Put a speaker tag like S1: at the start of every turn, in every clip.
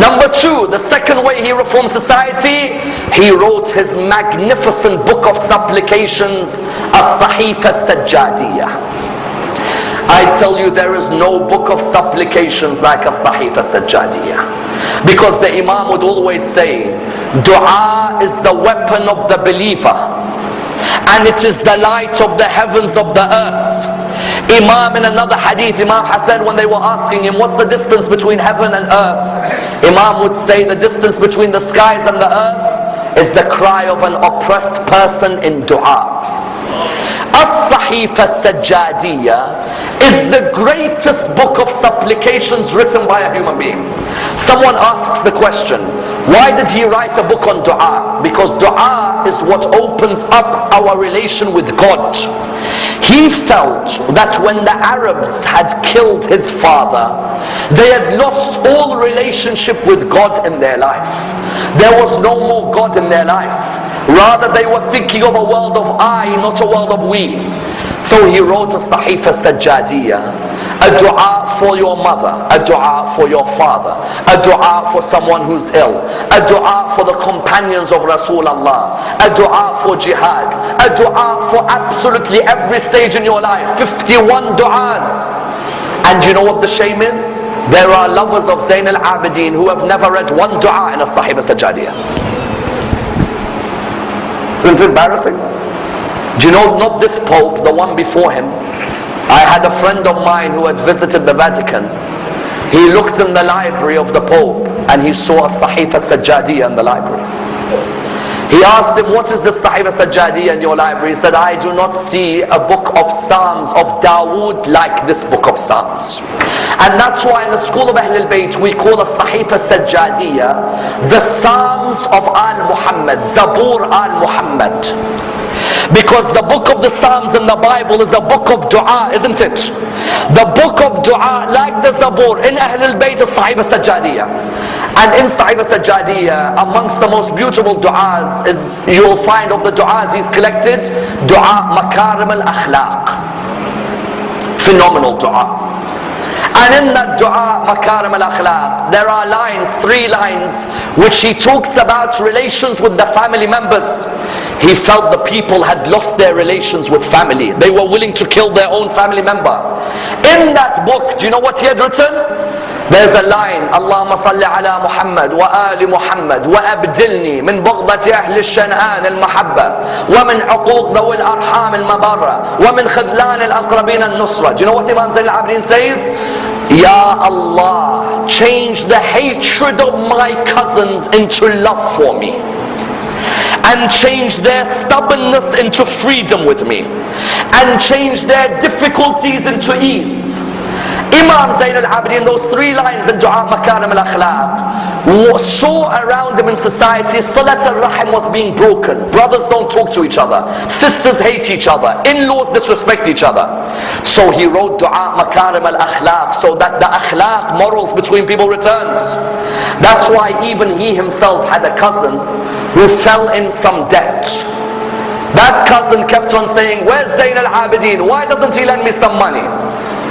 S1: Number two, the second way he reformed society, he wrote his magnificent book of supplications, al-Sahifa al-Sajjadiyah. I tell you, there is no book of supplications like al-Sahifa al-Sajjadiyah. Because the Imam would always say, dua is the weapon of the believer, and it is the light of the heavens of the earth. Imam, in another hadith, Imam Hassan, when they were asking him, what's the distance between heaven and earth? Imam would say, the distance between the skies and the earth is the cry of an oppressed person in dua. Al-Sahifa al-Sajjadiyah is the greatest book of supplications written by a human being. Someone asks the question, why did he write a book on dua? Because dua is what opens up our relation with God. He felt that when the Arabs had killed his father, they had lost all relationship with God in their life. There was no more God in their life. Rather, they were thinking of a world of I, not a world of we. So he wrote a Sahifa al-Sajjadiyah, a dua for your mother, a dua for your father, a dua for someone who's ill, a dua for the companions of Rasulullah, a dua for jihad, a dua for absolutely every stage in your life. 51 duas. And you know what the shame is? There are lovers of Zayn al-Abidin who have never read one dua in a Sahifa al-Sajjadiyah. Isn't it embarrassing? Do you know, not this Pope, the one before him. I had a friend of mine who had visited the Vatican. He looked in the library of the Pope and he saw a Sahifa al-Sajjadiyah in the library. He asked him, what is the Sahifa al-Sajjadiyah in your library? He said, I do not see a book of Psalms of Dawood like this book of Psalms. And that's why in the school of Ahl al-Bayt we call the Sahifa al-Sajjadiyah the Psalms of al-Muhammad, Zabur al-Muhammad. Because the book of the Psalms in the Bible is a book of dua, isn't it? The book of dua, like the Zabur, in Ahl al-Bayt is Sahifa al-Sajjadiyah. And in Sahifa al-Sajjadiyah, amongst the most beautiful du'as is, you'll find of the du'as he's collected, dua makarim al-akhlaq. Phenomenal dua. And in that dua, Makarim al-Akhlaq, there are lines, 3 lines, which he talks about relations with the family members. He felt the people had lost their relations with family. They were willing to kill their own family member. In that book, do you know what he had written? There's a line, Allahumma salli ala Muhammad wa ali Muhammad wa abdilni min bughdati ahli al-shan'an al-mahabba wa min uquq dhawi al-arham al-mabarra wa min khidlan al-aqrabin al-nusra. Do you know what Imam Zayn al-Abidin says? Ya Allah, change the hatred of my cousins into love for me, and change their stubbornness into freedom with me, and change their difficulties into ease. Imam Zayn al-Abidin, those 3 lines in Dua Makarim al-Akhlaq, saw around him in society Salat al-Rahim was being broken. Brothers don't talk to each other, sisters hate each other, in-laws disrespect each other. So he wrote Dua Makarim al-Akhlaq, so that the akhlaq, morals between people returns. That's why even he himself had a cousin who fell in some debt. That cousin kept on saying, where's Zayn al-Abidin? Why doesn't he lend me some money?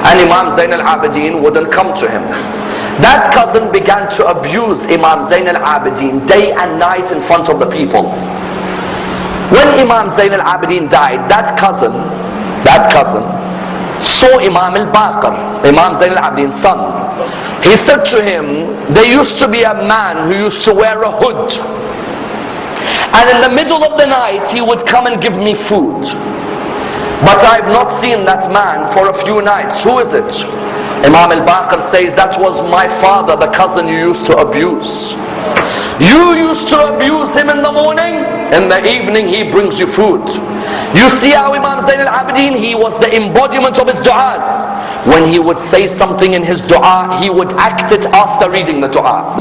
S1: And Imam Zayn al-Abidin wouldn't come to him. That cousin began to abuse Imam Zayn al-Abidin day and night in front of the people. When Imam Zayn al-Abidin died, that cousin saw Imam al-Baqir, Imam Zayn al-Abidin's son. He said to him, there used to be a man who used to wear a hood, and in the middle of the night he would come and give me food. But I've not seen that man for a few nights. Who is it? Imam al-Baqir says, that was my father, the cousin you used to abuse. You used to abuse him in the morning, in the evening he brings you food. You see how Imam Zayn al-Abidin, he was the embodiment of his du'as. When he would say something in his du'a, he would act it after reading the du'a.